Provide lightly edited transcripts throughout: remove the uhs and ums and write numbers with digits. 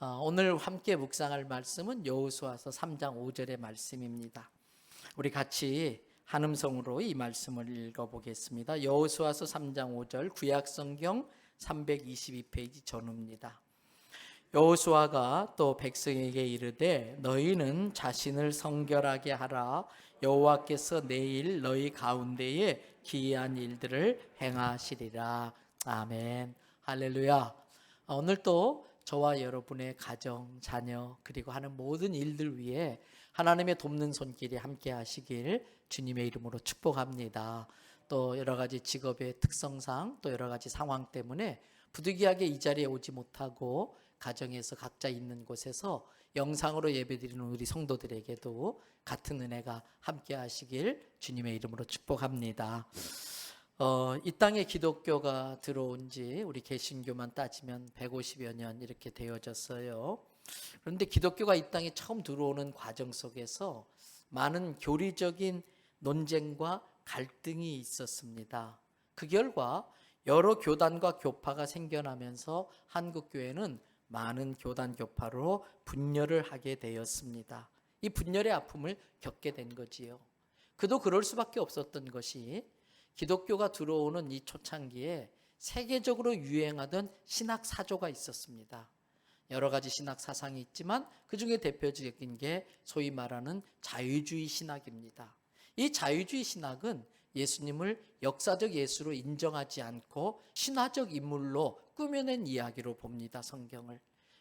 오늘 함께 묵상할 말씀은 여호수아서 3장 5절의 말씀입니다. 우리 같이 한음성으로 이 말씀을 읽어보겠습니다. 여호수아서 3장 5절 구약성경 322페이지 전후입니다. 여호수아가 또 백성에게 이르되 너희는 자신을 성결하게 하라. 여호와께서 내일 너희 가운데에 기이한 일들을 행하시리라. 아멘. 할렐루야. 오늘 또 저와 여러분의 가정, 자녀 그리고 하는 모든 일들 위해 하나님의 돕는 손길이 함께 하시길 주님의 이름으로 축복합니다. 또 여러 가지 직업의 특성상 또 여러 가지 상황 때문에 부득이하게 이 자리에 오지 못하고 가정에서 각자 있는 곳에서 영상으로 예배드리는 우리 성도들에게도 같은 은혜가 함께 하시길 주님의 이름으로 축복합니다. 이 땅에 기독교가 들어온 지 우리 개신교만 따지면 150여 년 이렇게 되어졌어요. 그런데 기독교가 이 땅에 처음 들어오는 과정 속에서 많은 교리적인 논쟁과 갈등이 있었습니다. 그 결과 여러 교단과 교파가 생겨나면서 한국교회는 많은 교단 교파로 분열을 하게 되었습니다. 이 분열의 아픔을 겪게 된 거지요. 그도 그럴 수밖에 없었던 것이 기독교가 들어오는 이 초창기에 세계적으로 유행하던 신학 사조가 있었습니다. 여러 가지 신학 사상이 있지만 그 중에 대표적인 게 소위 말하는 자유주의 신학입니다. 이 자유주의 신학은 예수님을 역사적 예수로 인정하지 않고 신화적 인물로 꾸며낸 이야기로 봅니다, 성경을.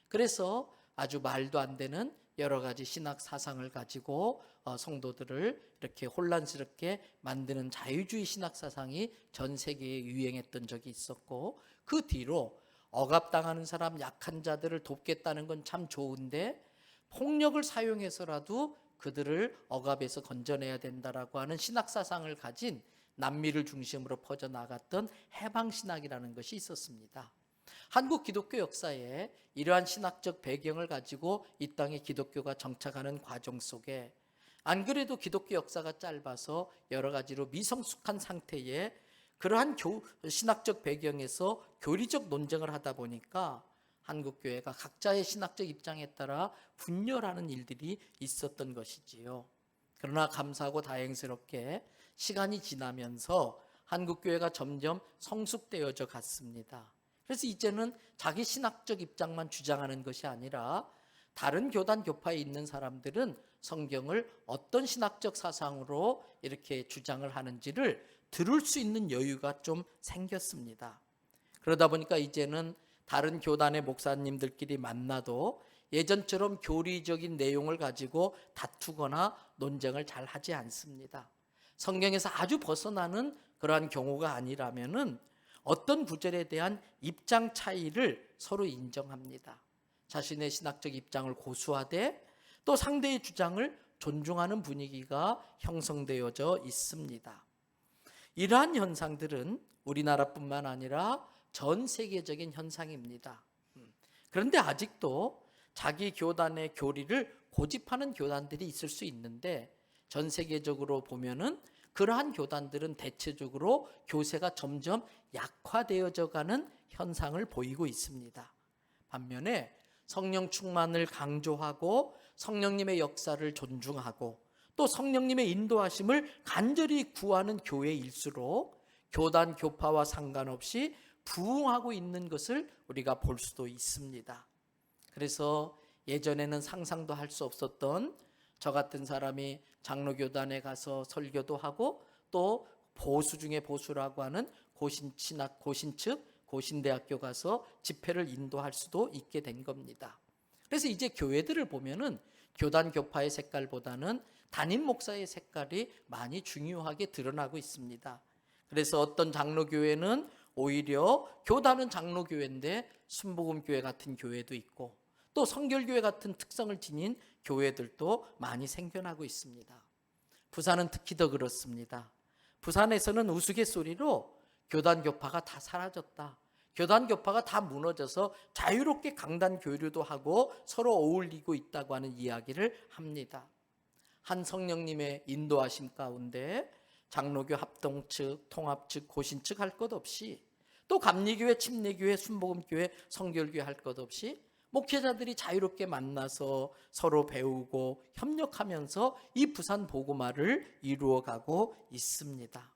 그래서 아주 말도 안 되는 여러 가지 신학 사상을 가지고 성도들을 이렇게 혼란스럽게 만드는 자유주의 신학 사상이 전 세계에 유행했던 적이 있었고, 그 뒤로 억압당하는 사람, 약한 자들을 돕겠다는 건 참 좋은데 폭력을 사용해서라도 그들을 억압에서 건져내야 된다라고 하는 신학 사상을 가진 남미를 중심으로 퍼져나갔던 해방신학이라는 것이 있었습니다. 한국 기독교 역사에 이러한 신학적 배경을 가지고 이 땅에 기독교가 정착하는 과정 속에 안 그래도 기독교 역사가 짧아서 여러 가지로 미성숙한 상태에 그러한 신학적 배경에서 교리적 논쟁을 하다 보니까 한국교회가 각자의 신학적 입장에 따라 분열하는 일들이 있었던 것이지요. 그러나 감사하고 다행스럽게 시간이 지나면서 한국교회가 점점 성숙되어져 갔습니다. 그래서 이제는 자기 신학적 입장만 주장하는 것이 아니라 다른 교단 교파에 있는 사람들은 성경을 어떤 신학적 사상으로 이렇게 주장을 하는지를 들을 수 있는 여유가 좀 생겼습니다. 그러다 보니까 이제는 다른 교단의 목사님들끼리 만나도 예전처럼 교리적인 내용을 가지고 다투거나 논쟁을 잘 하지 않습니다. 성경에서 아주 벗어나는 그러한 경우가 아니라면은 어떤 구절에 대한 입장 차이를 서로 인정합니다. 자신의 신학적 입장을 고수하되 또 상대의 주장을 존중하는 분위기가 형성되어져 있습니다. 이러한 현상들은 우리나라뿐만 아니라 전 세계적인 현상입니다. 그런데 아직도 자기 교단의 교리를 고집하는 교단들이 있을 수 있는데 전 세계적으로 보면은 그러한 교단들은 대체적으로 교세가 점점 약화되어져 가는 현상을 보이고 있습니다. 반면에 성령 충만을 강조하고 성령님의 역사를 존중하고 또 성령님의 인도하심을 간절히 구하는 교회일수록 교단 교파와 상관없이 부흥하고 있는 것을 우리가 볼 수도 있습니다. 그래서 예전에는 상상도 할 수 없었던 저 같은 사람이 장로교단에 가서 설교도 하고 또 보수 중에 보수라고 하는 고신신학, 고신측, 고신대학교 가서 집회를 인도할 수도 있게 된 겁니다. 그래서 이제 교회들을 보면은 교단 교파의 색깔보다는 담임 목사의 색깔이 많이 중요하게 드러나고 있습니다. 그래서 어떤 장로교회는 오히려 교단은 장로교회인데 순복음교회 같은 교회도 있고 또 성결교회 같은 특성을 지닌 교회들도 많이 생겨나고 있습니다. 부산은 특히 더 그렇습니다. 부산에서는 우스갯소리로 교단 교파가 다 사라졌다. 교단 교파가 다 무너져서 자유롭게 강단 교류도 하고 서로 어울리고 있다고 하는 이야기를 합니다. 한 성령님의 인도하심 가운데 장로교 합동 측, 통합 측, 고신 측 할 것 없이 또 감리교회, 침례교회, 순복음교회, 성결교회 할 것 없이 목회자들이 자유롭게 만나서 서로 배우고 협력하면서 이 부산 복음화를 이루어가고 있습니다.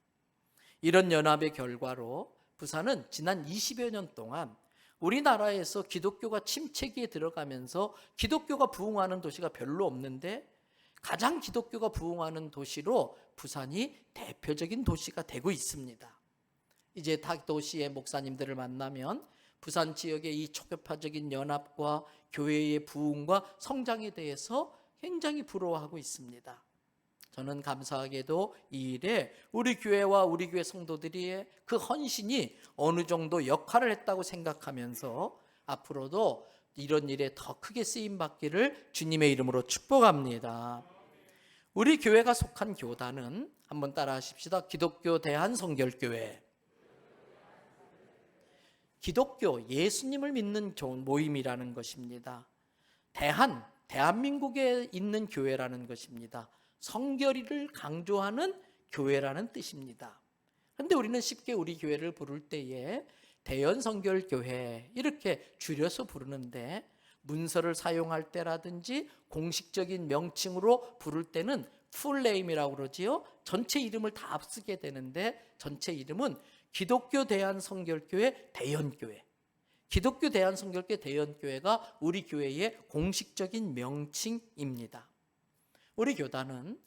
이런 연합의 결과로 부산은 지난 20여 년 동안 우리나라에서 기독교가 침체기에 들어가면서 기독교가 부흥하는 도시가 별로 없는데 가장 기독교가 부흥하는 도시로 부산이 대표적인 도시가 되고 있습니다. 이제 타 도시의 목사님들을 만나면 부산 지역의 이 초교파적인 연합과 교회의 부흥과 성장에 대해서 굉장히 부러워하고 있습니다. 저는 감사하게도 이 일에 우리 교회와 우리 교회 성도들의 그 헌신이 어느 정도 역할을 했다고 생각하면서 앞으로도 이런 일에 더 크게 쓰임받기를 주님의 이름으로 축복합니다. 우리 교회가 속한 교단은 한번 따라 하십시다. 기독교 대한성결교회. 기독교, 예수님을 믿는 모임이라는 것입니다. 대한민국에 있는 교회라는 것입니다. 성결의를 강조하는 교회라는 뜻입니다. 그런데 우리는 쉽게 우리 교회를 부를 때에 대연성결교회 이렇게 줄여서 부르는데 문서를 사용할 때라든지 공식적인 명칭으로 부를 때는 풀네임이라고 그러지요. 전체 이름을 다 쓰게 되는데 전체 이름은 기독교 대한성결교회 대연교회. 기독교 대한성결교회 대연교회가 우리 교회의 공식적인 명칭입니다. 우리 교단은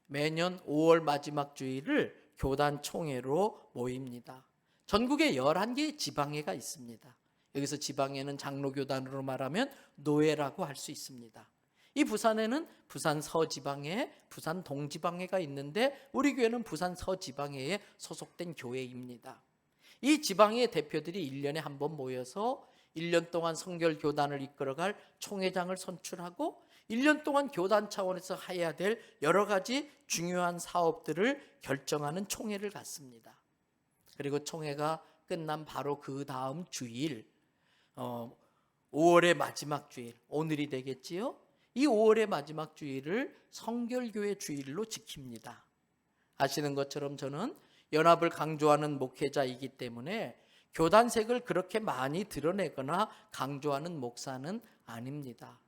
매년 5월 마지막 주일을 교단 총회로 모입니다. 전국에 11개의 지방회가 있습니다. 여기서 지방회는 장로교단으로 말하면 노회라고 할 수 있습니다. 이 부산에는 부산 서지방회, 부산 동지방회가 있는데 우리 교회는 부산 서지방회에 소속된 교회입니다. 이 지방회 대표들이 1년에 한 번 모여서 1년 동안 성결교단을 이끌어갈 총회장을 선출하고 1년 동안 교단 차원에서 해야 될 여러 가지 중요한 사업들을 결정하는 총회를 갖습니다. 그리고 총회가 끝난 바로 그 다음 주일 5월의 마지막 주일, 오늘이 되겠지요. 이 5월의 마지막 주일을 성결교회 주일로 지킵니다. 아시는 것처럼 저는 연합을 강조하는 목회자이기 때문에 교단색을 그렇게 많이 드러내거나 강조하는 목사는 아닙니다.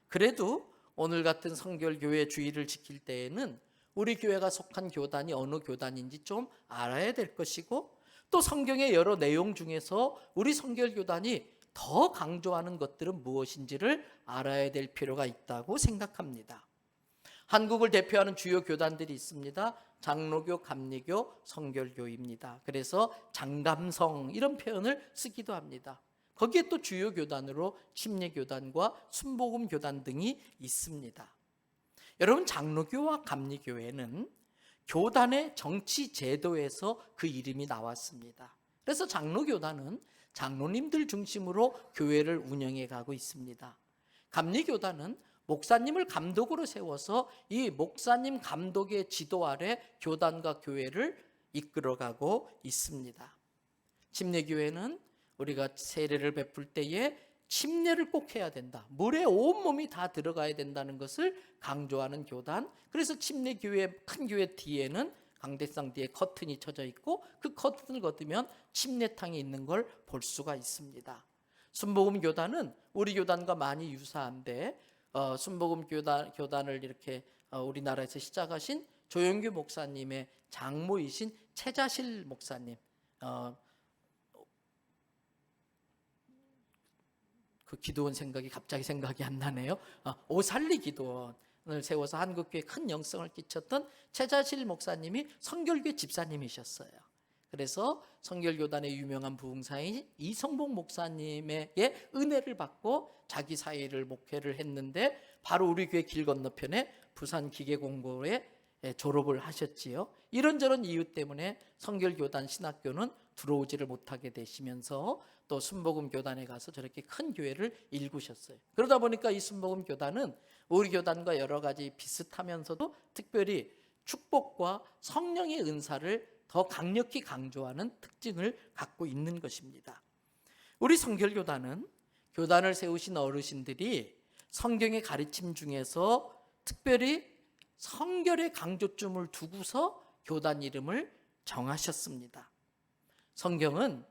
그래도 오늘 같은 성결교회 주일을 지킬 때에는 우리 교회가 속한 교단이 어느 교단인지 좀 알아야 될 것이고 또 성경의 여러 내용 중에서 우리 성결교단이 더 강조하는 것들은 무엇인지를 알아야 될 필요가 있다고 생각합니다. 한국을 대표하는 주요 교단들이 있습니다. 장로교, 감리교, 성결교입니다. 그래서 장감성 이런 표현을 쓰기도 합니다. 거기에 또 주요 교단으로 침례교단과 순복음교단 등이 있습니다. 여러분, 장로교와 감리교회는 교단의 정치 제도에서 그 이름이 나왔습니다. 그래서 장로교단은 장로님들 중심으로 교회를 운영해 가고 있습니다. 감리교단은 목사님을 감독으로 세워서 이 목사님 감독의 지도 아래 교단과 교회를 이끌어가고 있습니다. 침례교회는 우리가 세례를 베풀 때에 침례를 꼭 해야 된다. 물에 온몸이 다 들어가야 된다는 것을 강조하는 교단. 그래서 침례교회 큰 교회 뒤에는 강대상 뒤에 커튼이 쳐져 있고 그 커튼을 걷으면 침례탕이 있는 걸 볼 수가 있습니다. 순복음교단은 우리 교단과 많이 유사한데 순복음교단을 이렇게 우리나라에서 시작하신 조영규 목사님의 장모이신 최자실 목사님, 그 기도원 갑자기 생각이 안 나네요. 오살리 기도원을 세워서 한국교회에 큰 영성을 끼쳤던 최자실 목사님이 성결교회 집사님이셨어요. 그래서 성결교단의 유명한 부흥사인 이성복 목사님의 은혜를 받고 자기 사회를 목회를 했는데 바로 우리 교회 길 건너편에 부산 기계공고에 졸업을 하셨지요. 이런저런 이유 때문에 성결교단 신학교는 들어오지를 못하게 되시면서 또 순복음교단에 가서 저렇게 큰 교회를 일구셨어요. 그러다 보니까 이 순복음교단은 우리 교단과 여러 가지 비슷하면서도 특별히 축복과 성령의 은사를 더 강력히 강조하는 특징을 갖고 있는 것입니다. 우리 성결교단은 교단을 세우신 어르신들이 성경의 가르침 중에서 특별히 성결의 강조점을 두고서 교단 이름을 정하셨습니다. 성경은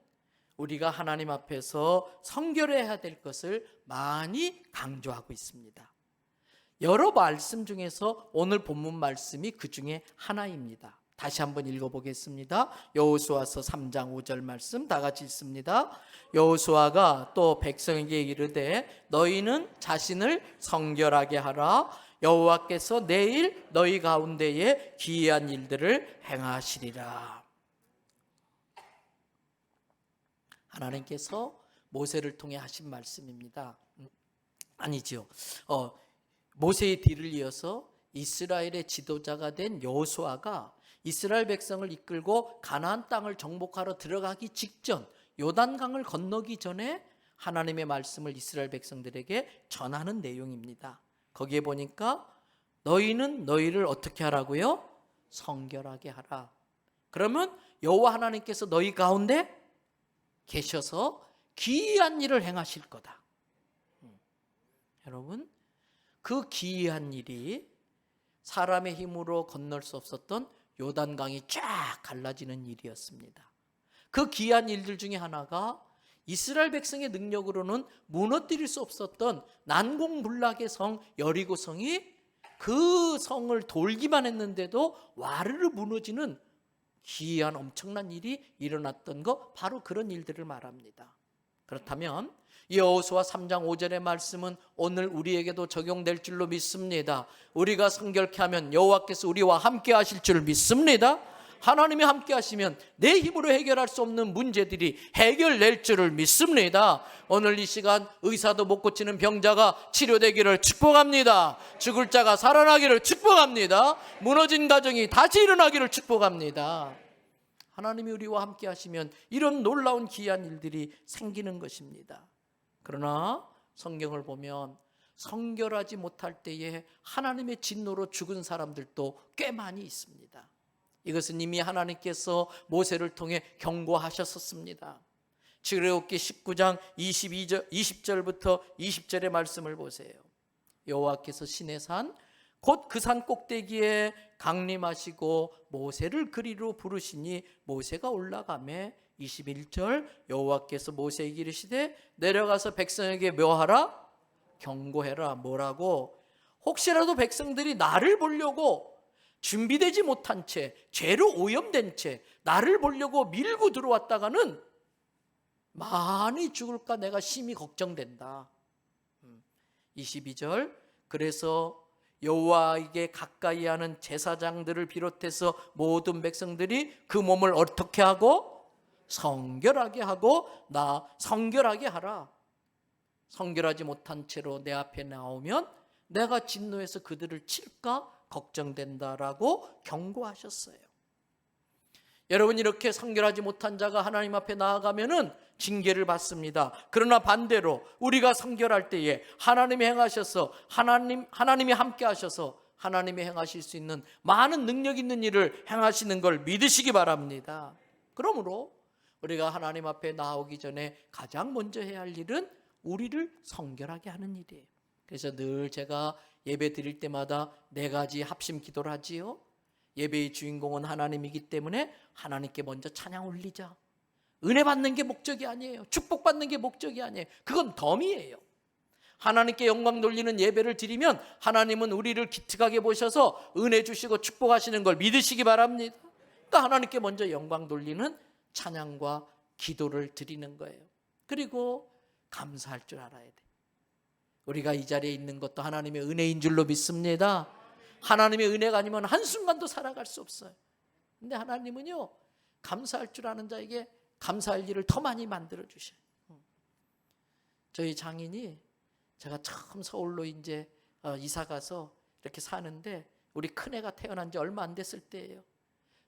우리가 하나님 앞에서 성결해야 될 것을 많이 강조하고 있습니다. 여러 말씀 중에서 오늘 본문 말씀이 그 중에 하나입니다. 다시 한번 읽어보겠습니다. 여호수아서 3장 5절 말씀 다 같이 읽습니다. 여호수아가 또 백성에게 이르되 너희는 자신을 성결하게 하라. 여호와께서 내일 너희 가운데에 기이한 일들을 행하시리라. 하나님께서 모세를 통해 하신 말씀입니다. 아니죠. 모세의 뒤를 이어서 이스라엘의 지도자가 된 여호수아가 이스라엘 백성을 이끌고 가나안 땅을 정복하러 들어가기 직전, 요단강을 건너기 전에 하나님의 말씀을 이스라엘 백성들에게 전하는 내용입니다. 거기에 보니까 너희는 너희를 어떻게 하라고요? 성결하게 하라. 그러면 여호와 하나님께서 너희 가운데 계셔서 기이한 일을 행하실 거다. 여러분, 그 기이한 일이 사람의 힘으로 건널 수 없었던 요단강이 쫙 갈라지는 일이었습니다. 그 기이한 일들 중에 하나가 이스라엘 백성의 능력으로는 무너뜨릴 수 없었던 난공불락의 성 여리고성이 그 성을 돌기만 했는데도 와르르 무너지는 기이한 엄청난 일이 일어났던 거, 바로 그런 일들을 말합니다. 그렇다면 여호수아 3장 5절의 말씀은 오늘 우리에게도 적용될 줄로 믿습니다. 우리가 성결케 하면 여호와께서 우리와 함께 하실 줄 믿습니다. 하나님이 함께 하시면 내 힘으로 해결할 수 없는 문제들이 해결될 줄을 믿습니다. 오늘 이 시간 의사도 못 고치는 병자가 치료되기를 축복합니다. 죽을 자가 살아나기를 축복합니다. 무너진 가정이 다시 일어나기를 축복합니다. 하나님이 우리와 함께 하시면 이런 놀라운 기이한 일들이 생기는 것입니다. 그러나 성경을 보면 성결하지 못할 때에 하나님의 진노로 죽은 사람들도 꽤 많이 있습니다. 이것은 이미 하나님께서 모세를 통해 경고하셨었습니다. 출애굽기 19장 20절부터 20절의 말씀을 보세요. 여호와께서 시내산 곧 그 산 꼭대기에 강림하시고 모세를 그리로 부르시니 모세가 올라가매 21절 여호와께서 모세에게 이르시되 내려가서 백성에게 뭐하라? 경고해라. 뭐라고? 혹시라도 백성들이 나를 보려고 준비되지 못한 채, 죄로 오염된 채 나를 보려고 밀고 들어왔다가는 많이 죽을까 내가 심히 걱정된다. 22절 그래서 여호와에게 가까이 하는 제사장들을 비롯해서 모든 백성들이 그 몸을 어떻게 하고? 성결하게 하고 나 성결하게 하라. 성결하지 못한 채로 내 앞에 나오면 내가 진노해서 그들을 칠까 걱정된다라고 경고하셨어요. 여러분, 이렇게 성결하지 못한 자가 하나님 앞에 나아가면은 징계를 받습니다. 그러나 반대로 우리가 성결할 때에 하나님이 행하셔서 하나님이 함께 하셔서 하나님이 행하실 수 있는 많은 능력 있는 일을 행하시는 걸 믿으시기 바랍니다. 그러므로 우리가 하나님 앞에 나오기 전에 가장 먼저 해야 할 일은 우리를 성결하게 하는 일이에요. 그래서 늘 제가 예배 드릴 때마다 4가지 합심 기도를 하지요. 예배의 주인공은 하나님이기 때문에 하나님께 먼저 찬양 올리자. 은혜 받는 게 목적이 아니에요. 축복받는 게 목적이 아니에요. 그건 덤이에요. 하나님께 영광 돌리는 예배를 드리면 하나님은 우리를 기특하게 보셔서 은혜 주시고 축복하시는 걸 믿으시기 바랍니다. 그러니까 하나님께 먼저 영광 돌리는 찬양과 기도를 드리는 거예요. 그리고 감사할 줄 알아야 돼. 우리가 이 자리에 있는 것도 하나님의 은혜인 줄로 믿습니다. 하나님의 은혜가 아니면 한순간도 살아갈 수 없어요. 근데 하나님은요, 감사할 줄 아는 자에게 감사할 일을 더 많이 만들어 주셔요. 저희 장인이 제가 처음 서울로 이제 이사 가서 이렇게 사는데 우리 큰애가 태어난 지 얼마 안 됐을 때예요.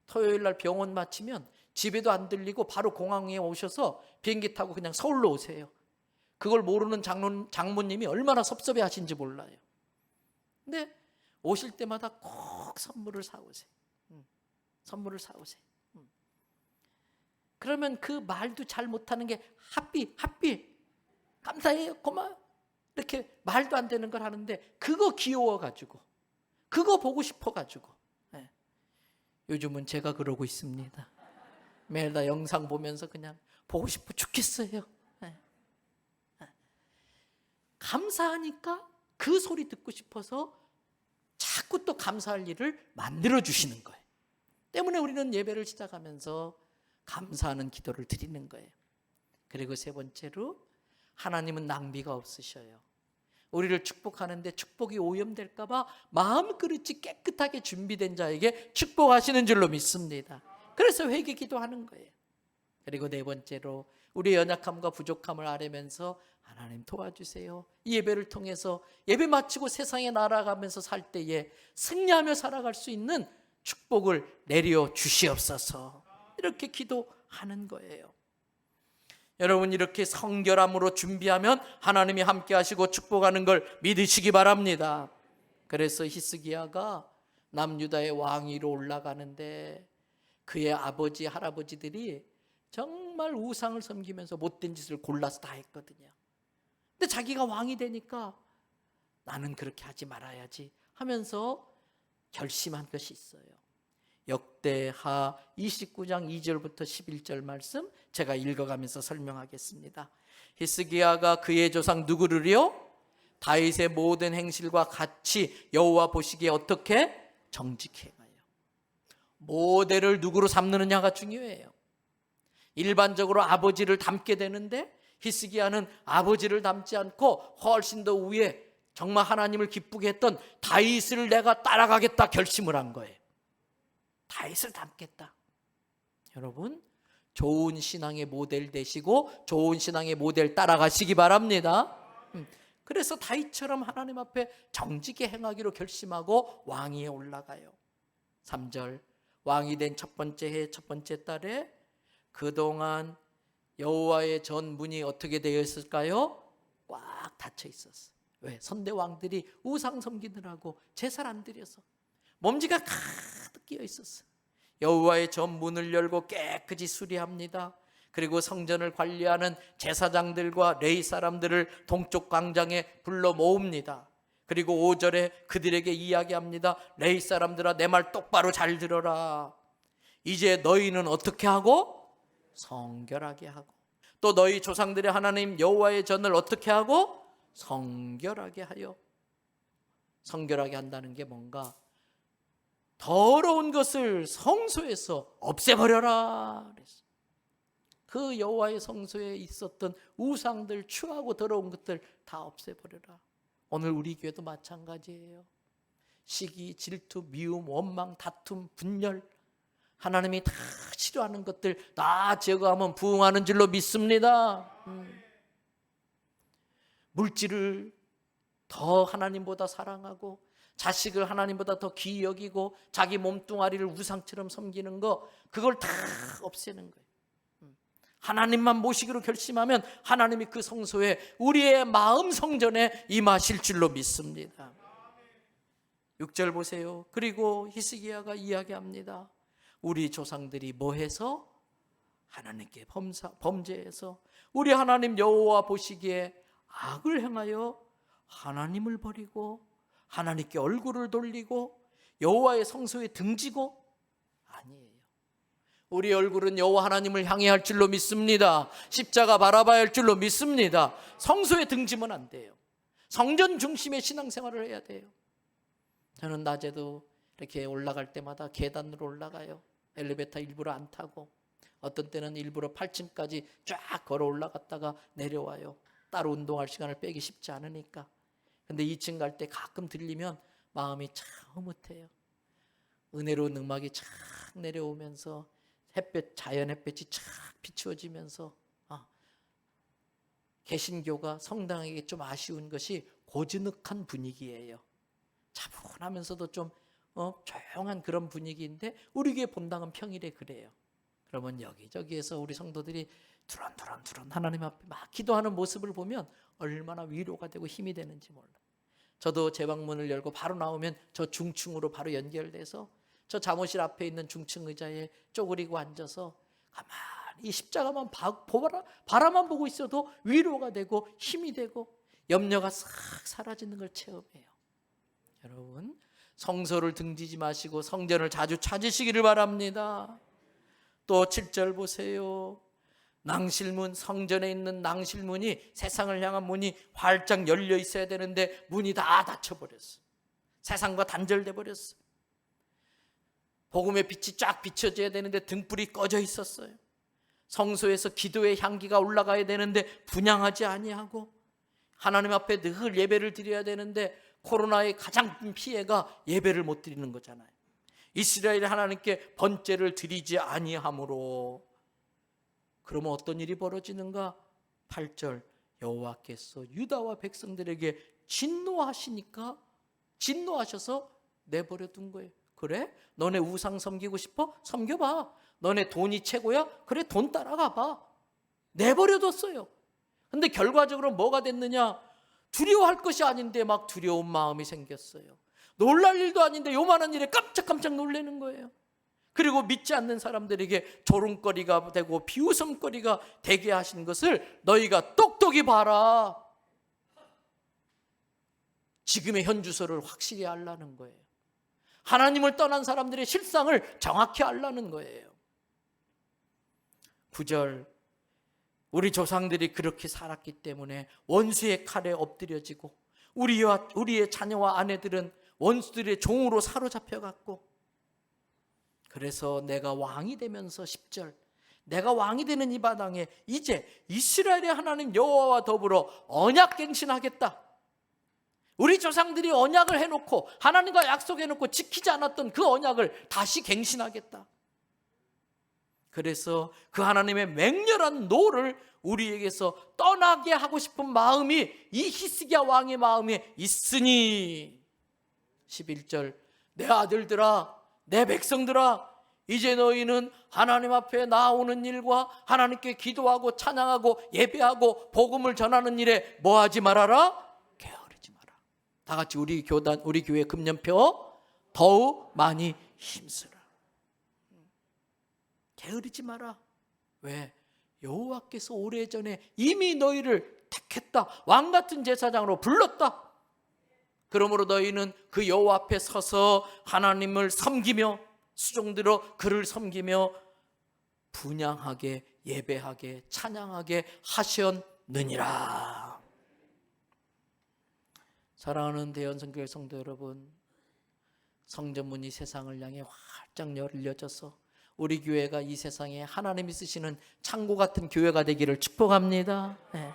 토요일 날 병원 마치면 집에도 안 들리고 바로 공항에 오셔서 비행기 타고 그냥 서울로 오세요. 그걸 모르는 장모님이 얼마나 섭섭해 하신지 몰라요. 근데 오실 때마다 꼭 선물을 사오세요. 선물을 사오세요. 그러면 그 말도 잘 못하는 게 하삐 감사해요 고마워 이렇게 말도 안 되는 걸 하는데 그거 귀여워가지고 그거 보고 싶어가지고 요즘은 제가 그러고 있습니다. 매일 다 영상 보면서 그냥 보고 싶어 죽겠어요. 감사하니까 그 소리 듣고 싶어서 자꾸 또 감사할 일을 만들어 주시는 거예요. 때문에 우리는 예배를 시작하면서 감사하는 기도를 드리는 거예요. 그리고 세 번째로, 하나님은 낭비가 없으셔요. 우리를 축복하는데 축복이 오염될까 봐 마음그릇이 깨끗하게 준비된 자에게 축복하시는 줄로 믿습니다. 그래서 회개 기도하는 거예요. 그리고 네 번째로, 우리의 연약함과 부족함을 아뢰면서 하나님 도와주세요. 이 예배를 통해서 예배 마치고 세상에 날아가면서 살 때에 승리하며 살아갈 수 있는 축복을 내려 주시옵소서. 이렇게 기도하는 거예요. 여러분, 이렇게 성결함으로 준비하면 하나님이 함께 하시고 축복하는 걸 믿으시기 바랍니다. 그래서 히스기야가 남유다의 왕위로 올라가는데 그의 아버지, 할아버지들이 정말 우상을 섬기면서 못된 짓을 골라서 다 했거든요. 근데 자기가 왕이 되니까 나는 그렇게 하지 말아야지 하면서 결심한 것이 있어요. 역대하 29장 2절부터 11절 말씀 제가 읽어가면서 설명하겠습니다. 히스기야가 그의 조상 누구를요? 다윗의 모든 행실과 같이 여호와 보시기에 어떻게? 정직히 행하여. 모델을 누구로 삼느냐가 중요해요. 일반적으로 아버지를 닮게 되는데 히스기야는 아버지를 닮지 않고 훨씬 더 위에 정말 하나님을 기쁘게 했던 다윗을 내가 따라가겠다 결심을 한 거예요. 다윗을 닮겠다. 여러분, 좋은 신앙의 모델 되시고 좋은 신앙의 모델 따라가시기 바랍니다. 그래서 다윗처럼 하나님 앞에 정직히 행하기로 결심하고 왕위에 올라가요. 3절, 왕이 된 첫 번째 해 첫 번째 달에 그동안 여호와의 전 문이 어떻게 되어 있을까요? 꽉 닫혀 있었어요. 왜? 선대 왕들이 우상 섬기느라고 제사를 안 드려서 먼지가 가득 끼어 있었어요. 여호와의 전 문을 열고 깨끗이 수리합니다. 그리고 성전을 관리하는 제사장들과 레위 사람들을 동쪽 광장에 불러 모읍니다. 그리고 5절에 그들에게 이야기합니다. 레위 사람들아, 내 말 똑바로 잘 들어라. 이제 너희는 어떻게 하고? 성결하게 하고, 또 너희 조상들의 하나님 여호와의 전을 어떻게 하고? 성결하게 하여. 성결하게 한다는 게 뭔가? 더러운 것을 성소에서 없애버려라 그랬어요. 그 여호와의 성소에 있었던 우상들, 추하고 더러운 것들 다 없애버려라. 오늘 우리 교회도 마찬가지예요. 시기, 질투, 미움, 원망, 다툼, 분열, 하나님이 다 싫어하는 것들 다 제거하면 부흥하는 줄로 믿습니다. 물질을 더 하나님보다 사랑하고 자식을 하나님보다 더 귀히 여기고 자기 몸뚱아리를 우상처럼 섬기는 거, 그걸 다 없애는 거예요. 하나님만 모시기로 결심하면 하나님이 그 성소에, 우리의 마음 성전에 임하실 줄로 믿습니다. 6절 보세요. 그리고 히스기야가 이야기합니다. 우리 조상들이 뭐 해서? 하나님께 범죄해서 우리 하나님 여호와 보시기에 악을 행하여 하나님을 버리고 하나님께 얼굴을 돌리고 여호와의 성소에 등지고. 아니에요. 우리 얼굴은 여호와 하나님을 향해 할 줄로 믿습니다. 십자가 바라봐야 할 줄로 믿습니다. 성소에 등지면 안 돼요. 성전 중심의 신앙생활을 해야 돼요. 저는 낮에도 이렇게 올라갈 때마다 계단으로 올라가요. 엘리베이터 일부러 안 타고, 어떤 때는 일부러 8층까지 쫙 걸어 올라갔다가 내려와요. 따로 운동할 시간을 빼기 쉽지 않으니까. 근데 2층 갈 때 가끔 들리면 마음이 참 흐뭇해요. 은혜로운 음악이 쫙 내려오면서 햇볕, 자연 햇볕이 쫙 비추어지면서, 개신교가 성당에게 좀 아쉬운 것이 고즈넉한 분위기예요. 차분하면서도 좀 조용한 그런 분위기인데 우리 교회 본당은 평일에 그래요. 그러면 여기저기에서 우리 성도들이 두런두런 하나님 앞에 막 기도하는 모습을 보면 얼마나 위로가 되고 힘이 되는지 몰라. 저도 제 방문을 열고 바로 나오면 저 중층으로 바로 연결돼서 저 잠옷실 앞에 있는 중층 의자에 쪼그리고 앉아서 가만히 이 십자가만 바라만 보고 있어도 위로가 되고 힘이 되고 염려가 싹 사라지는 걸 체험해요. 여러분, 성소를 등지지 마시고 성전을 자주 찾으시기를 바랍니다. 또 7절 보세요. 낭실문, 성전에 있는 낭실문이, 세상을 향한 문이 활짝 열려 있어야 되는데 문이 다 닫혀버렸어. 세상과 단절돼 버렸어. 복음의 빛이 쫙 비춰져야 되는데 등불이 꺼져 있었어요. 성소에서 기도의 향기가 올라가야 되는데 분향하지 아니하고, 하나님 앞에 늘 예배를 드려야 되는데 코로나의 가장 큰 피해가 예배를 못 드리는 거잖아요. 이스라엘이 하나님께 번제를 드리지 아니하므로. 그러면 어떤 일이 벌어지는가? 8절, 여호와께서 유다와 백성들에게 진노하셔서 내버려 둔 거예요. 그래? 너네 우상 섬기고 싶어? 섬겨봐. 너네 돈이 최고야? 그래, 돈 따라가 봐. 내버려 뒀어요. 근데 결과적으로 뭐가 됐느냐? 두려워할 것이 아닌데 막 두려운 마음이 생겼어요. 놀랄 일도 아닌데 요만한 일에 깜짝깜짝 놀라는 거예요. 그리고 믿지 않는 사람들에게 조롱거리가 되고 비웃음거리가 되게 하신 것을 너희가 똑똑히 봐라. 지금의 현주소를 확실히 알라는 거예요. 하나님을 떠난 사람들의 실상을 정확히 알라는 거예요. 9절, 우리 조상들이 그렇게 살았기 때문에 원수의 칼에 엎드려지고 우리의 자녀와 아내들은 원수들의 종으로 사로잡혀갔고, 그래서 내가 왕이 되면서 10절, 내가 왕이 되는 이 마당에 이제 이스라엘의 하나님 여호와와 더불어 언약갱신하겠다. 우리 조상들이 언약을 해놓고 하나님과 약속해놓고 지키지 않았던 그 언약을 다시 갱신하겠다. 그래서 그 하나님의 맹렬한 노를 우리에게서 떠나게 하고 싶은 마음이 이 히스기야 왕의 마음에 있으니, 11절, 내 아들들아, 내 백성들아, 이제 너희는 하나님 앞에 나오는 일과 하나님께 기도하고 찬양하고 예배하고 복음을 전하는 일에 뭐하지 말아라? 게으르지 마라. 다 같이 우리 교회 금년표 더욱 많이 힘쓰라. 게으르지 마라. 왜? 여호와께서 오래전에 이미 너희를 택했다. 왕같은 제사장으로 불렀다. 그러므로 너희는 그 여호와 앞에 서서 하나님을 섬기며 수종들어 그를 섬기며 분향하게 예배하게 찬양하게 하셨느니라. 사랑하는 대연성교회 성도 여러분, 성전문이 세상을 향해 활짝 열려져서 우리 교회가 이 세상에 하나님이 쓰시는 창고 같은 교회가 되기를 축복합니다. 네.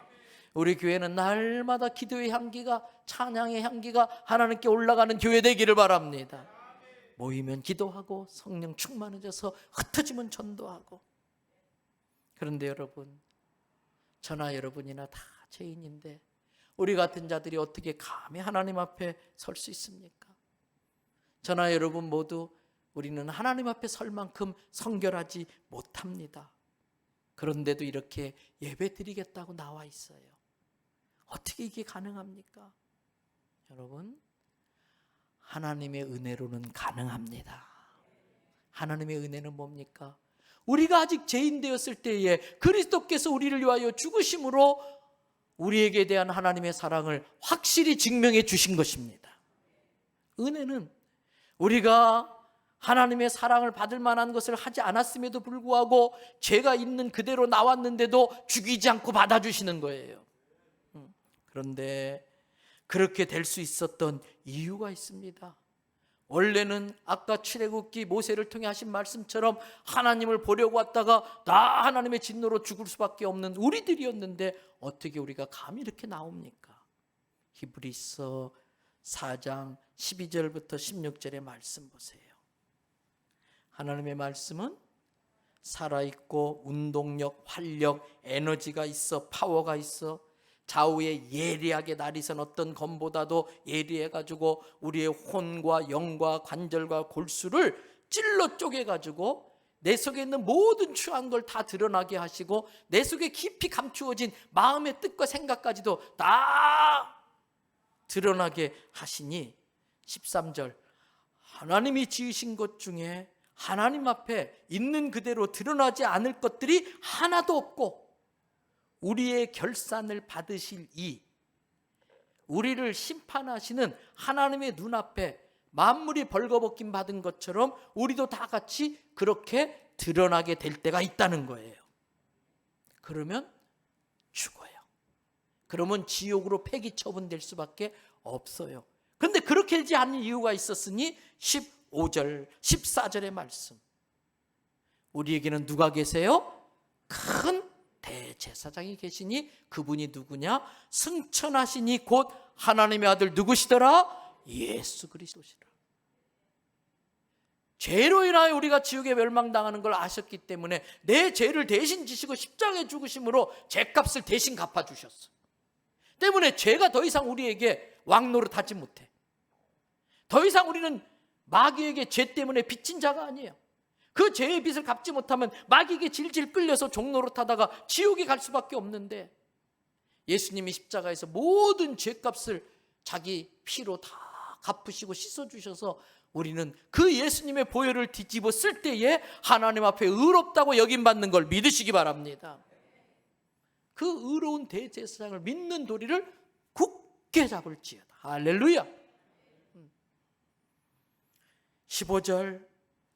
우리 교회는 날마다 기도의 향기가, 찬양의 향기가 하나님께 올라가는 교회 되기를 바랍니다. 모이면 기도하고 성령 충만해져서 흩어지면 전도하고. 그런데 여러분, 저나 여러분이나 다 죄인인데 우리 같은 자들이 어떻게 감히 하나님 앞에 설 수 있습니까? 저나 여러분 모두 우리는 하나님 앞에 설 만큼 성결하지 못합니다. 그런데도 이렇게 예배 드리겠다고 나와 있어요. 어떻게 이게 가능합니까? 여러분, 하나님의 은혜로는 가능합니다. 하나님의 은혜는 뭡니까? 우리가 아직 죄인 되었을 때에 그리스도께서 우리를 위하여 죽으심으로 우리에게 대한 하나님의 사랑을 확실히 증명해 주신 것입니다. 은혜는 우리가 하나님의 사랑을 받을 만한 것을 하지 않았음에도 불구하고 죄가 있는 그대로 나왔는데도 죽이지 않고 받아주시는 거예요. 그런데 그렇게 될 수 있었던 이유가 있습니다. 원래는 아까 출애굽기 모세를 통해 하신 말씀처럼 하나님을 보려고 왔다가 다 하나님의 진노로 죽을 수밖에 없는 우리들이었는데 어떻게 우리가 감히 이렇게 나옵니까? 히브리서 4장 12절부터 16절의 말씀 보세요. 하나님의 말씀은 살아있고 운동력, 활력, 에너지가 있어, 파워가 있어, 좌우에 예리하게 나리선 어떤 검보다도 예리해가지고 우리의 혼과 영과 관절과 골수를 찔러 쪼개가지고 내 속에 있는 모든 추한 걸 다 드러나게 하시고 내 속에 깊이 감추어진 마음의 뜻과 생각까지도 다 드러나게 하시니 13절, 하나님이 지으신 것 중에 하나님 앞에 있는 그대로 드러나지 않을 것들이 하나도 없고 우리의 결산을 받으실 우리를 심판하시는 하나님의 눈앞에 만물이 벌거벗김 받은 것처럼 우리도 다 같이 그렇게 드러나게 될 때가 있다는 거예요. 그러면 죽어요. 그러면 지옥으로 폐기 처분될 수밖에 없어요. 그런데 그렇게 하지 않는 이유가 있었으니 15절, 14절의 말씀. 우리에게는 누가 계세요? 큰 대제사장이 계시니 그분이 누구냐? 승천하시니 곧 하나님의 아들 누구시더라? 예수 그리스도시라. 죄로 인하여 우리가 지옥에 멸망당하는 걸 아셨기 때문에 내 죄를 대신 지시고 십자가에 죽으심으로 죄값을 대신 갚아주셨어. 때문에 죄가 더 이상 우리에게 왕노릇하지 못해. 더 이상 우리는 마귀에게 죄 때문에 빚진 자가 아니에요. 그 죄의 빚을 갚지 못하면 마귀에게 질질 끌려서 종노릇하다가 지옥에 갈 수밖에 없는데, 예수님이 십자가에서 모든 죄값을 자기 피로 다 갚으시고 씻어주셔서 우리는 그 예수님의 보혈을 뒤집어 쓸 때에 하나님 앞에 의롭다고 여김받는 걸 믿으시기 바랍니다. 그 의로운 대제사장을 믿는 도리를 굳게 잡을지어다. 할렐루야. 15절,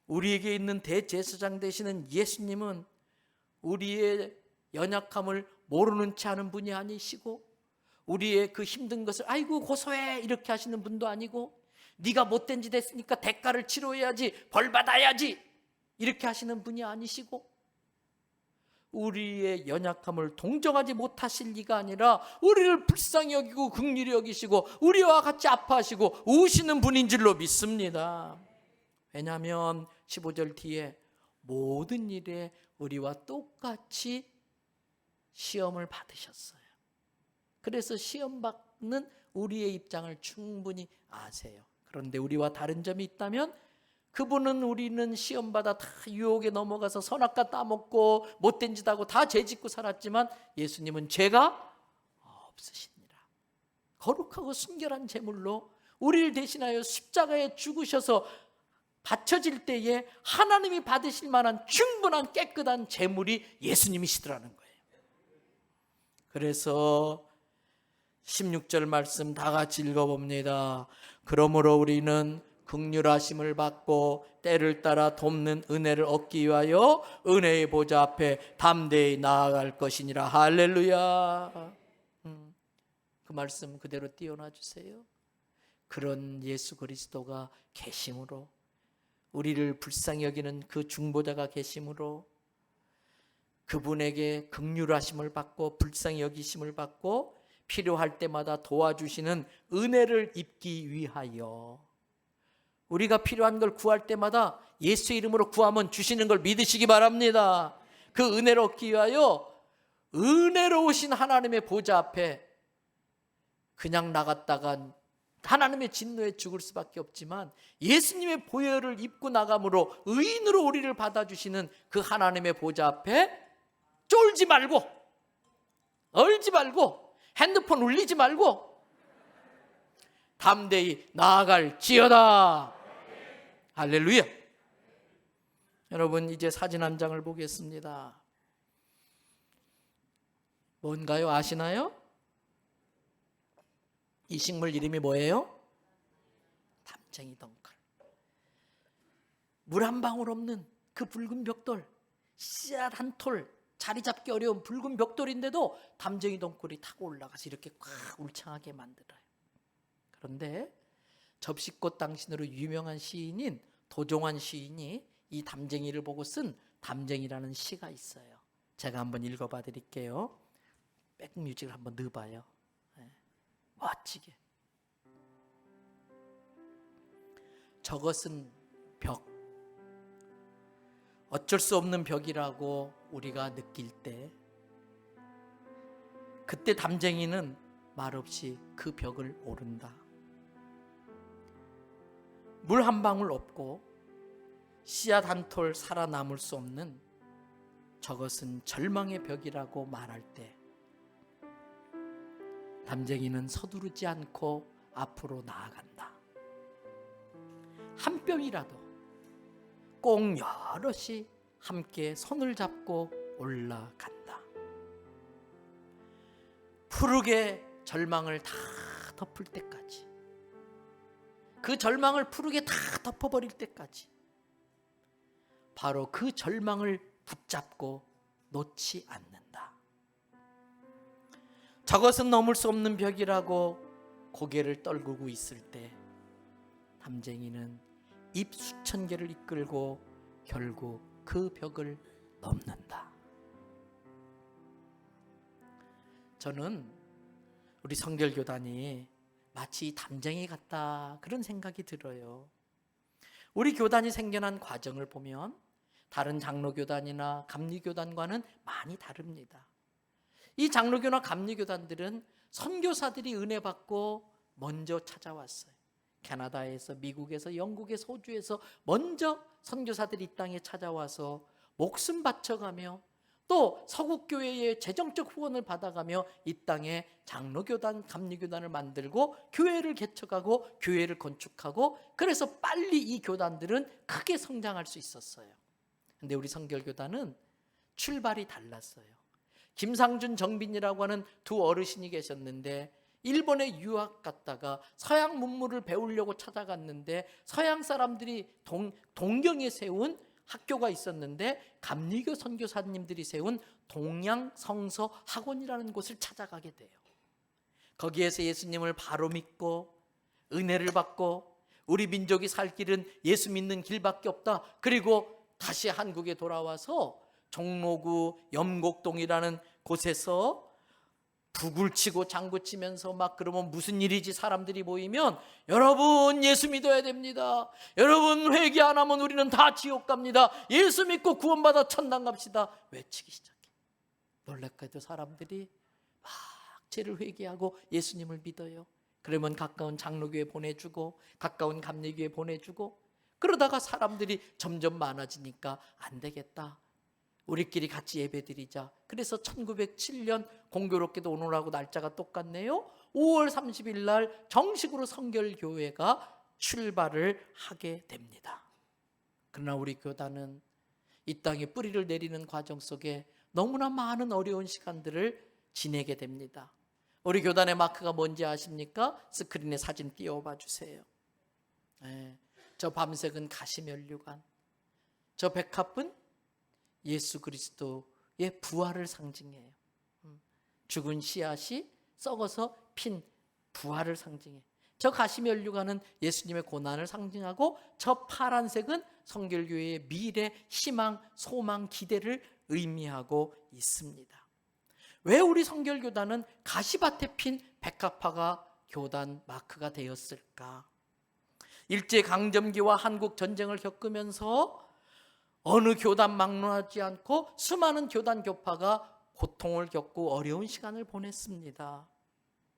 우리에게 있는 대제사장 되시는 예수님은 우리의 연약함을 모르는 채 하는 분이 아니시고, 우리의 그 힘든 것을 아이고 고소해 이렇게 하시는 분도 아니고, 네가 못된 짓 했으니까 대가를 치러야지, 벌 받아야지 이렇게 하시는 분이 아니시고, 우리의 연약함을 동정하지 못하실 리가 아니라 우리를 불쌍히 여기고 긍휼히 여기시고 우리와 같이 아파하시고 우시는 분인 줄로 믿습니다. 왜냐하면 15절 뒤에 모든 일에 우리와 똑같이 시험을 받으셨어요. 그래서 시험 받는 우리의 입장을 충분히 아세요. 그런데 우리와 다른 점이 있다면, 그분은 우리는 시험받아 다 유혹에 넘어가서 선악과 따먹고 못된 짓 하고 다 죄짓고 살았지만 예수님은 죄가 없으시니라. 거룩하고 순결한 제물로 우리를 대신하여 십자가에 죽으셔서 바쳐질 때에 하나님이 받으실 만한 충분한 깨끗한 제물이 예수님이시더라는 거예요. 그래서 16절 말씀 다 같이 읽어봅니다. 그러므로 우리는 긍휼하심을 받고 때를 따라 돕는 은혜를 얻기 위하여 은혜의 보좌 앞에 담대히 나아갈 것이니라. 할렐루야. 그 말씀 그대로 띄워놔 주세요. 그런 예수 그리스도가 계심으로, 우리를 불쌍히 여기는 그 중보자가 계심으로, 그분에게 긍휼하심을 받고 불쌍히 여기심을 받고 필요할 때마다 도와주시는 은혜를 입기 위하여, 우리가 필요한 걸 구할 때마다 예수의 이름으로 구하면 주시는 걸 믿으시기 바랍니다. 그 은혜를 얻기 위하여 은혜로우신 하나님의 보좌 앞에 그냥 나갔다간 하나님의 진노에 죽을 수밖에 없지만, 예수님의 보혈을 입고 나감으로 의인으로 우리를 받아주시는 그 하나님의 보좌 앞에 쫄지 말고, 얼지 말고, 핸드폰 울리지 말고 담대히 나아갈지어다. 할렐루야. 여러분, 이제 사진 한 장을 보겠습니다. 뭔가요? 아시나요? 이 식물 이름이 뭐예요? 담쟁이 덩쿨. 물 한 방울 없는 그 붉은 벽돌, 씨앗 한 톨 자리 잡기 어려운 붉은 벽돌인데도 담쟁이 덩쿨이 타고 올라가서 이렇게 꽉 울창하게 만들어요. 그런데 접시꽃 당신으로 유명한 시인인 도종환 시인이 이 담쟁이를 보고 쓴 담쟁이라는 시가 있어요. 제가 한번 읽어봐 드릴게요. 백뮤직을 한번 넣어봐요. 네. 멋지게. 저것은 벽, 어쩔 수 없는 벽이라고 우리가 느낄 때, 그때 담쟁이는 말없이 그 벽을 오른다. 물 한 방울 없고 씨앗 한 톨 살아남을 수 없는 저것은 절망의 벽이라고 말할 때, 담쟁이는 서두르지 않고 앞으로 나아간다. 한 뼘이라도 꼭 여럿이 함께 손을 잡고 올라간다. 푸르게 절망을 다 덮을 때까지, 그 절망을 푸르게 다 덮어버릴 때까지 바로 그 절망을 붙잡고 놓지 않는다. 저것은 넘을 수 없는 벽이라고 고개를 떨구고 있을 때 담쟁이는 입 수천 개를 이끌고 결국 그 벽을 넘는다. 저는 우리 성결교단이 마치 담쟁이 같다 그런 생각이 들어요. 우리 교단이 생겨난 과정을 보면 다른 장로교단이나 감리교단과는 많이 다릅니다. 이 장로교나 감리교단들은 선교사들이 은혜 받고 먼저 찾아왔어요. 캐나다에서, 미국에서, 영국에서, 호주에서 먼저 선교사들이 이 땅에 찾아와서 목숨 바쳐가며 또 서국교회의 재정적 후원을 받아가며 이 땅에 장로교단, 감리교단을 만들고 교회를 개척하고 교회를 건축하고, 그래서 빨리 이 교단들은 크게 성장할 수 있었어요. 근데 우리 성결교단은 출발이 달랐어요. 김상준, 정빈이라고 하는 두 어르신이 계셨는데 일본에 유학 갔다가 서양 문물을 배우려고 찾아갔는데 서양 사람들이 동경에 세운 학교가 있었는데 감리교 선교사님들이 세운 동양 성서 학원이라는 곳을 찾아가게 돼요. 거기에서 예수님을 바로 믿고 은혜를 받고 우리 민족이 살 길은 예수 믿는 길밖에 없다. 그리고 다시 한국에 돌아와서 종로구 염곡동이라는 곳에서 북을 치고 장구 치면서 막, 그러면 무슨 일이지, 사람들이 모이면 여러분 예수 믿어야 됩니다. 여러분 회개 안 하면 우리는 다 지옥 갑니다. 예수 믿고 구원받아 천당 갑시다. 외치기 시작해. 놀랍게도 사람들이 막 죄를 회개하고 예수님을 믿어요. 그러면 가까운 장로교회 보내주고 가까운 감리교회 보내주고, 그러다가 사람들이 점점 많아지니까 안 되겠다, 우리끼리 같이 예배드리자. 그래서 1907년, 공교롭게도 오늘하고 날짜가 똑같네요, 5월 30일 날 정식으로 성결교회가 출발을 하게 됩니다. 그러나 우리 교단은 이 땅에 뿌리를 내리는 과정 속에 너무나 많은 어려운 시간들을 지내게 됩니다. 우리 교단의 마크가 뭔지 아십니까? 스크린에 사진 띄워봐 주세요. 저 밤색은 가시면류관, 저 백합은 예수 그리스도의 부활을 상징해요. 죽은 씨앗이 썩어서 핀 부활을 상징해. 저 가시면류관은 예수님의 고난을 상징하고, 저 파란색은 성결교회의 미래, 희망, 소망, 기대를 의미하고 있습니다. 왜 우리 성결교단은 가시밭에 핀 백합화가 교단 마크가 되었을까? 일제강점기와 한국 전쟁을 겪으면서 어느 교단 막론하지 않고 수많은 교단 교파가 고통을 겪고 어려운 시간을 보냈습니다.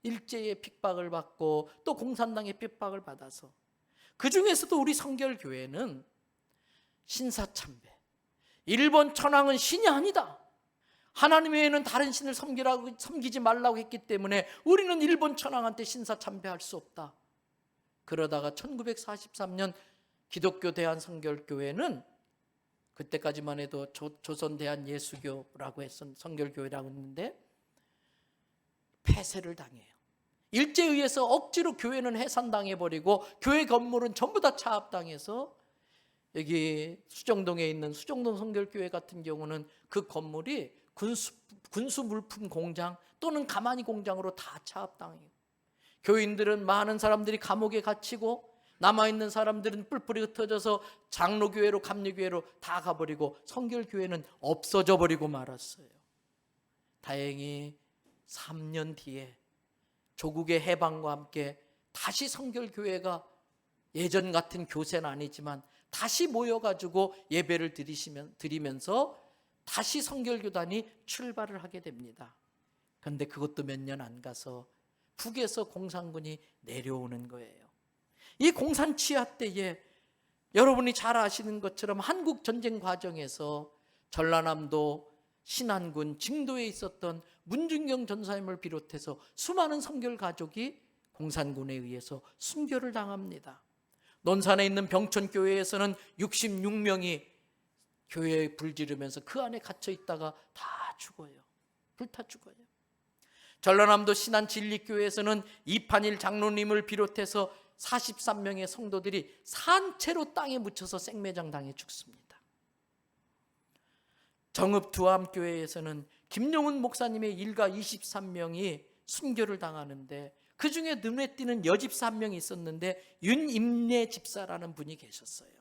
일제의 핍박을 받고 또 공산당의 핍박을 받아서, 그 중에서도 우리 성결교회는 신사참배, 일본 천황은 신이 아니다, 하나님 외에는 다른 신을 섬기지 말라고 했기 때문에 우리는 일본 천황한테 신사참배할 수 없다. 그러다가 1943년 기독교 대한성결교회는, 그때까지만 해도 조선 대한예수교라고 했던 성결교회라고 했는데, 폐쇄를 당해요. 일제에 의해서 억지로 교회는 해산당해버리고 교회 건물은 전부 다 차압당해서, 여기 수정동에 있는 수정동 성결교회 같은 경우는 그 건물이 군수 물품 공장 또는 가마니 공장으로 다 차압당해요. 교인들은, 많은 사람들이 감옥에 갇히고 남아있는 사람들은 뿔뿔이 흩어져서 장로교회로 감리교회로 다 가버리고 성결교회는 없어져 버리고 말았어요. 다행히 3년 뒤에 조국의 해방과 함께 다시 성결교회가 예전 같은 교세는 아니지만 다시 모여가지고 예배를 드리면서 다시 성결교단이 출발을 하게 됩니다. 그런데 그것도 몇 년 안 가서 북에서 공산군이 내려오는 거예요. 이 공산 치하 때에 여러분이 잘 아시는 것처럼 한국 전쟁 과정에서 전라남도 신안군 증도에 있었던 문중경 전사님을 비롯해서 수많은 성결 가족이 공산군에 의해서 순교를 당합니다. 논산에 있는 병천교회에서는 66명이 교회에 불지르면서 그 안에 갇혀 있다가 다 죽어요. 불타 죽어요. 전라남도 신안 진리교회에서는 이판일 장로님을 비롯해서 43명의 성도들이 산채로 땅에 묻혀서 생매장 당해 죽습니다. 정읍 두암교회에서는 김용훈 목사님의 일가 23명이 순교를 당하는데 그 중에 눈에 띄는 여집사 한 명이 있었는데 윤임내 집사라는 분이 계셨어요.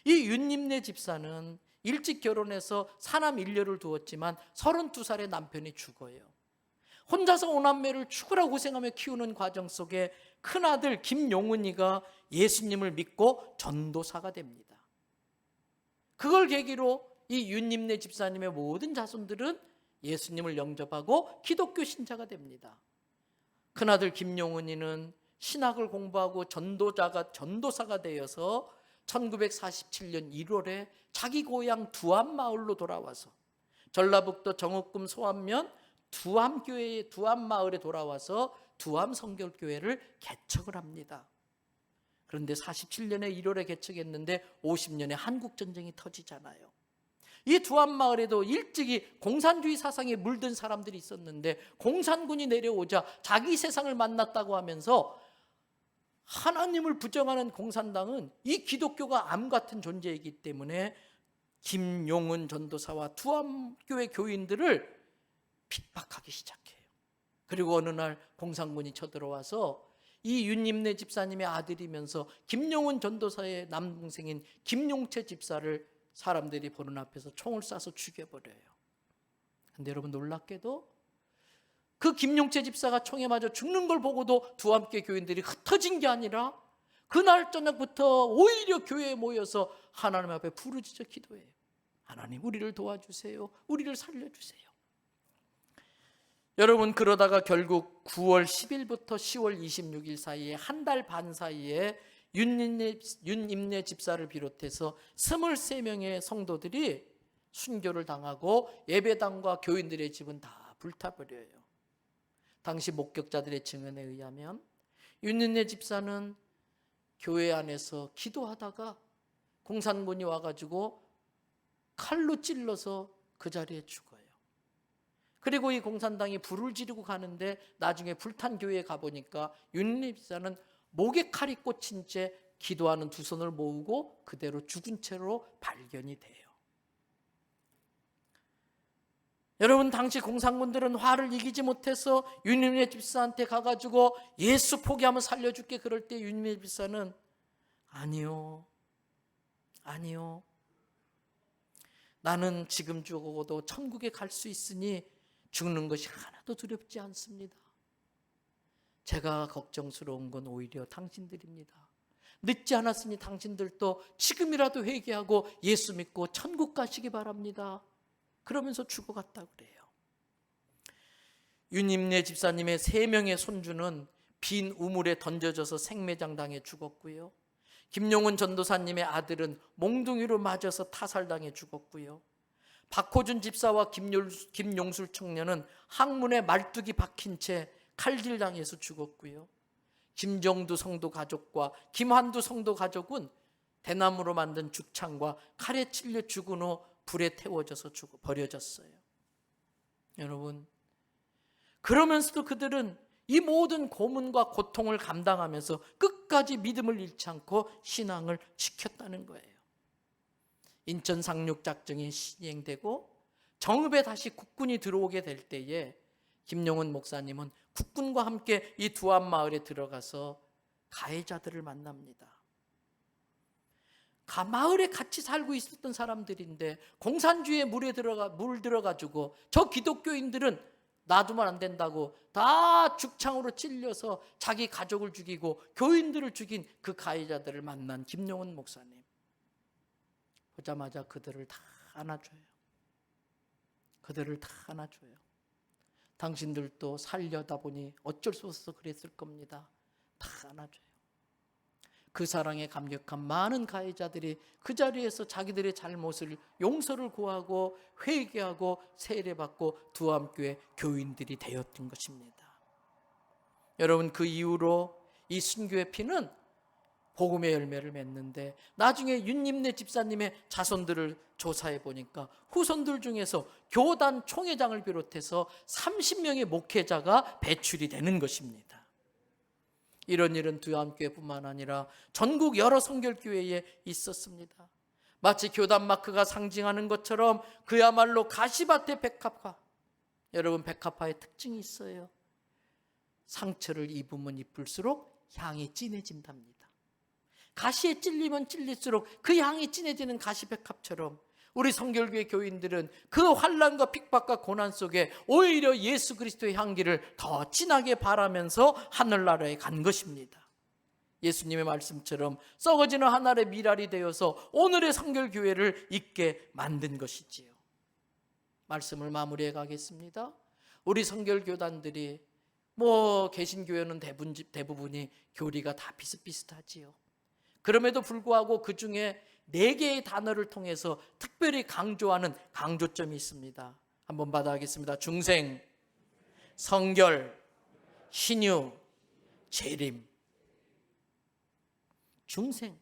이 윤임내 집사는 일찍 결혼해서 사남 일녀를 두었지만 32살에 남편이 죽어요. 혼자서 오남매를 죽으라 고생하며 키우는 과정 속에 큰아들 김용은이가 예수님을 믿고 전도사가 됩니다. 그걸 계기로 이 윤임내 집사님의 모든 자손들은 예수님을 영접하고 기독교 신자가 됩니다. 큰아들 김용은이는 신학을 공부하고 전도사가 되어서 1947년 1월에 자기 고향 두암마을로 돌아와서 전라북도 정읍군 소암면 두암마을에 돌아와서 두암성결교회를 개척을 합니다. 그런데 47년에 1월에 개척했는데 50년에 한국전쟁이 터지잖아요. 이 두암마을에도 일찍이 공산주의 사상에 물든 사람들이 있었는데 공산군이 내려오자 자기 세상을 만났다고 하면서 하나님을 부정하는 공산당은 이 기독교가 암 같은 존재이기 때문에 김용은 전도사와 두암교회 교인들을 핍박하기 시작해요. 그리고 어느 날 공산군이 쳐들어와서 이 윤임내 집사님의 아들이면서 김용은 전도사의 남동생인 김용채 집사를 사람들이 보는 앞에서 총을 쏴서 죽여버려요. 근데 여러분, 놀랍게도 그 김용채 집사가 총에 맞아 죽는 걸 보고도 두암교회 교인들이 흩어진 게 아니라 그날 저녁부터 오히려 교회에 모여서 하나님 앞에 부르짖어 기도해요. 하나님, 우리를 도와주세요. 우리를 살려주세요. 여러분, 그러다가 결국 9월 10일부터 10월 26일 사이에 한 달 반 사이에 윤임내 집사를 비롯해서 23명의 성도들이 순교를 당하고 예배당과 교인들의 집은 다 불타버려요. 당시 목격자들의 증언에 의하면 윤임내 집사는 교회 안에서 기도하다가 공산군이 와가지고 칼로 찔러서 그 자리에 죽어요. 그리고 이 공산당이 불을 지르고 가는데 나중에 불탄 교회에 가보니까 윤임내 집사는 목에 칼이 꽂힌 채 기도하는 두 손을 모으고 그대로 죽은 채로 발견이 돼요. 여러분, 당시 공산군들은 화를 이기지 못해서 윤임내 집사한테 가가지고 예수 포기하면 살려줄게. 그럴 때 윤임내 집사는 아니요, 나는 지금 죽어도 천국에 갈 수 있으니 죽는 것이 하나도 두렵지 않습니다. 제가 걱정스러운 건 오히려 당신들입니다. 늦지 않았으니 당신들도 지금이라도 회개하고 예수 믿고 천국 가시기 바랍니다. 그러면서 죽어갔다 그래요. 윤임내 집사님의 3명의 손주는 빈 우물에 던져져서 생매장당해 죽었고요. 김용은 전도사님의 아들은 몽둥이로 맞아서 타살당해 죽었고요. 박호준 집사와 김용술 청년은 항문에 말뚝이 박힌 채 칼질당해서 죽었고요. 김정두 성도 가족과 김환두 성도 가족은 대나무로 만든 죽창과 칼에 찔려 죽은 후 불에 태워져서 버려졌어요. 여러분, 그러면서도 그들은 이 모든 고문과 고통을 감당하면서 끝까지 믿음을 잃지 않고 신앙을 지켰다는 거예요. 인천 상륙작전이 시행되고 정읍에 다시 국군이 들어오게 될 때에 김용은 목사님은 국군과 함께 이 두암마을에 들어가서 가해자들을 만납니다. 마을에 같이 살고 있었던 사람들인데 공산주의에 물들어가지고 저 기독교인들은 놔두면 안 된다고 다 죽창으로 찔려서 자기 가족을 죽이고 교인들을 죽인 그 가해자들을 만난 김용은 목사님. 보자마자 그들을 다 안아줘요. 당신들도 살려다 보니 어쩔 수 없어서 그랬을 겁니다. 다 안아줘요. 그 사랑에 감격한 많은 가해자들이 그 자리에서 자기들의 잘못을 용서를 구하고 회개하고 세례받고 두암교회 교인들이 되었던 것입니다. 여러분, 그 이후로 이 순교의 피는 복음의 열매를 맺는데 나중에 윤임내 집사님의 자손들을 조사해 보니까 후손들 중에서 교단 총회장을 비롯해서 30명의 목회자가 배출이 되는 것입니다. 이런 일은 두암교회뿐만 아니라 전국 여러 성결교회에 있었습니다. 마치 교단 마크가 상징하는 것처럼 그야말로 가시밭의 백합화. 여러분, 백합화의 특징이 있어요. 상처를 입으면 입을수록 향이 진해진답니다. 가시에 찔리면 찔릴수록 그 향이 진해지는 가시백합처럼 우리 성결교회 교인들은 그 환난과 핍박과 고난 속에 오히려 예수 그리스도의 향기를 더 진하게 바라면서 하늘나라에 간 것입니다. 예수님의 말씀처럼 썩어지는 한 알의 밀알이 되어서 오늘의 성결교회를 있게 만든 것이지요. 말씀을 마무리해 가겠습니다. 우리 성결교단들이 개신교회는 대부분이 교리가 다 비슷비슷하지요. 그럼에도 불구하고 그 중에 4개의 단어를 통해서 특별히 강조하는 강조점이 있습니다. 한번 받아가겠습니다. 중생, 성결, 신유, 재림. 중생,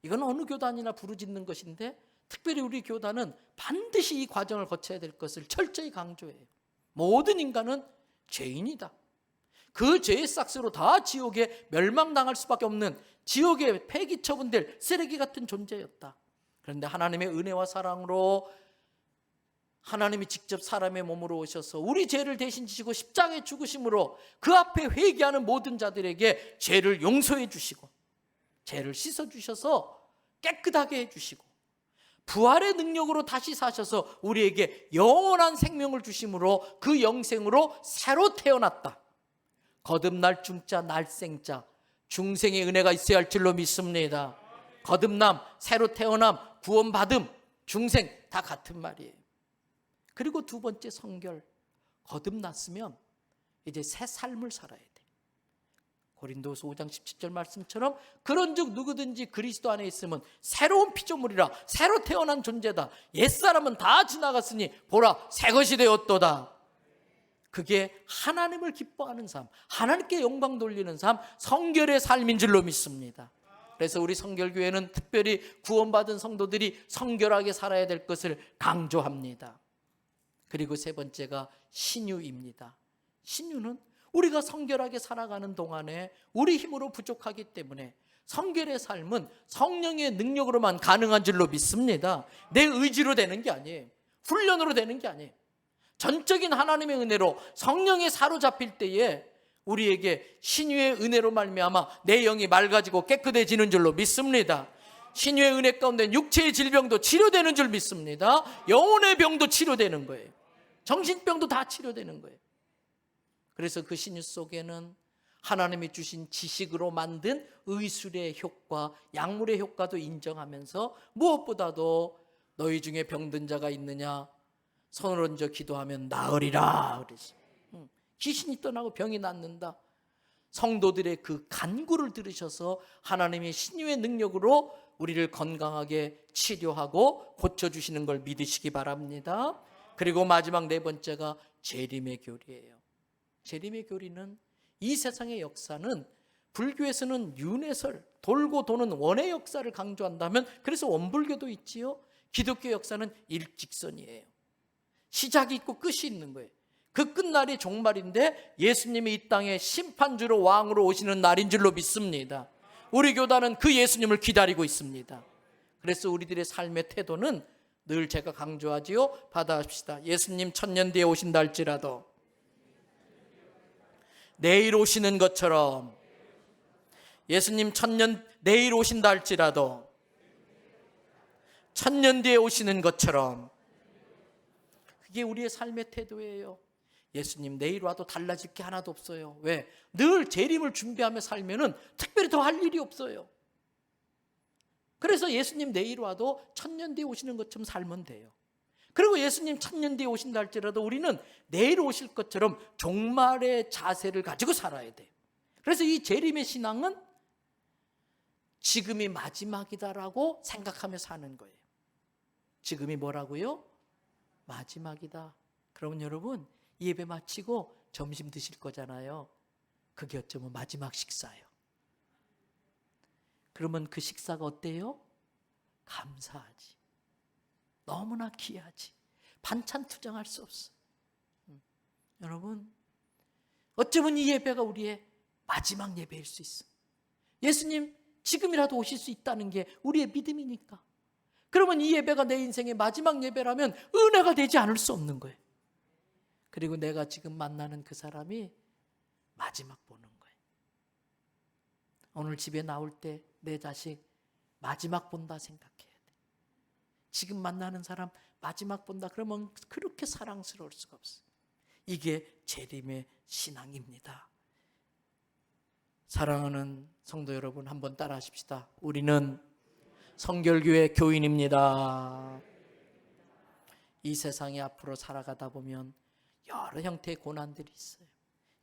이건 어느 교단이나 부르짖는 것인데 특별히 우리 교단은 반드시 이 과정을 거쳐야 될 것을 철저히 강조해요. 모든 인간은 죄인이다. 그 죄의 싹스로 다 지옥에 멸망당할 수밖에 없는 지옥에 폐기 처분될 쓰레기 같은 존재였다. 그런데 하나님의 은혜와 사랑으로 하나님이 직접 사람의 몸으로 오셔서 우리 죄를 대신 지시고 십자가에 죽으심으로 그 앞에 회개하는 모든 자들에게 죄를 용서해 주시고 죄를 씻어 주셔서 깨끗하게 해주시고 부활의 능력으로 다시 사셔서 우리에게 영원한 생명을 주심으로 그 영생으로 새로 태어났다. 거듭날 중자 날생자 중생의 은혜가 있어야 할 줄로 믿습니다. 거듭남, 새로 태어남, 구원받음, 중생 다 같은 말이에요. 그리고 두 번째 성결, 거듭났으면 이제 새 삶을 살아야 돼. 고린도서 5장 17절 말씀처럼 그런즉 누구든지 그리스도 안에 있으면 새로운 피조물이라 새로 태어난 존재다. 옛사람은 다 지나갔으니 보라 새것이 되었도다. 그게 하나님을 기뻐하는 삶, 하나님께 영광 돌리는 삶, 성결의 삶인 줄로 믿습니다. 그래서 우리 성결교회는 특별히 구원받은 성도들이 성결하게 살아야 될 것을 강조합니다. 그리고 세 번째가 신유입니다. 신유는 우리가 성결하게 살아가는 동안에 우리 힘으로 부족하기 때문에 성결의 삶은 성령의 능력으로만 가능한 줄로 믿습니다. 내 의지로 되는 게 아니에요. 훈련으로 되는 게 아니에요. 전적인 하나님의 은혜로 성령에 사로잡힐 때에 우리에게 신유의 은혜로 말미암아 내 영이 맑아지고 깨끗해지는 줄로 믿습니다. 신유의 은혜 가운데 육체의 질병도 치료되는 줄 믿습니다. 영혼의 병도 치료되는 거예요. 정신병도 다 치료되는 거예요. 그래서 그 신유 속에는 하나님이 주신 지식으로 만든 의술의 효과, 약물의 효과도 인정하면서 무엇보다도 너희 중에 병든 자가 있느냐? 손을 얹어 기도하면 나으리라 그러지. 귀신이 떠나고 병이 낫는다. 성도들의 그 간구를 들으셔서 하나님의 신유의 능력으로 우리를 건강하게 치료하고 고쳐주시는 걸 믿으시기 바랍니다. 그리고 마지막 네 번째가 재림의 교리예요. 재림의 교리는 이 세상의 역사는 불교에서는 윤회설, 돌고 도는 원의 역사를 강조한다면 그래서 원불교도 있지요. 기독교 역사는 일직선이에요. 시작이 있고 끝이 있는 거예요. 그 끝날이 종말인데 예수님이 이 땅에 심판주로 왕으로 오시는 날인 줄로 믿습니다. 우리 교단은 그 예수님을 기다리고 있습니다. 그래서 우리들의 삶의 태도는 늘 제가 강조하지요. 받아합시다. 예수님 천년 뒤에 오신다 할지라도 내일 오시는 것처럼, 예수님 내일 오신다 할지라도 천년 뒤에 오시는 것처럼, 그게 우리의 삶의 태도예요. 예수님 내일 와도 달라질 게 하나도 없어요. 왜? 늘 재림을 준비하며 살면은 특별히 더 할 일이 없어요. 그래서 예수님 내일 와도 천년 뒤에 오시는 것처럼 살면 돼요. 그리고 예수님 천년 뒤에 오신다 할지라도 우리는 내일 오실 것처럼 종말의 자세를 가지고 살아야 돼요. 그래서 이 재림의 신앙은 지금이 마지막이다라고 생각하며 사는 거예요. 지금이 뭐라고요? 마지막이다. 그러면 여러분 이 예배 마치고 점심 드실 거잖아요. 그게 어쩌면 마지막 식사예요. 그러면 그 식사가 어때요? 감사하지. 너무나 귀하지. 반찬 투정할 수 없어. 여러분 어쩌면 이 예배가 우리의 마지막 예배일 수 있어. 예수님 지금이라도 오실 수 있다는 게 우리의 믿음이니까. 그러면 이 예배가 내 인생의 마지막 예배라면 은혜가 되지 않을 수 없는 거예요. 그리고 내가 지금 만나는 그 사람이 마지막 보는 거예요. 오늘 집에 나올 때 내 자식 마지막 본다 생각해야 돼. 지금 만나는 사람 마지막 본다 그러면 그렇게 사랑스러울 수가 없어요. 이게 재림의 신앙입니다. 사랑하는 성도 여러분, 한번 따라 하십시다. 우리는 성결교회 교인입니다. 이 세상에 앞으로 살아가다 보면 여러 형태의 고난들이 있어요.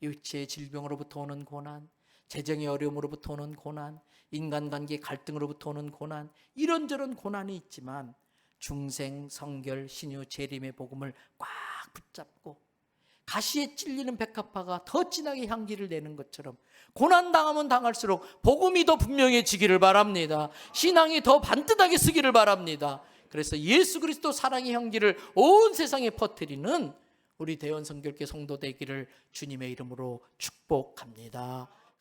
육체의 질병으로부터 오는 고난, 재정의 어려움으로부터 오는 고난, 인간관계 갈등으로부터 오는 고난, 이런저런 고난이 있지만 중생, 성결, 신유, 재림의 복음을 꽉 붙잡고 가시에 찔리는 백합화가 더 진하게 향기를 내는 것처럼 고난당하면 당할수록 복음이 더 분명해지기를 바랍니다. 신앙이 더 반듯하게 쓰기를 바랍니다. 그래서 예수 그리스도 사랑의 향기를 온 세상에 퍼뜨리는 우리 대원성결교 성도 되기를 주님의 이름으로 축복합니다.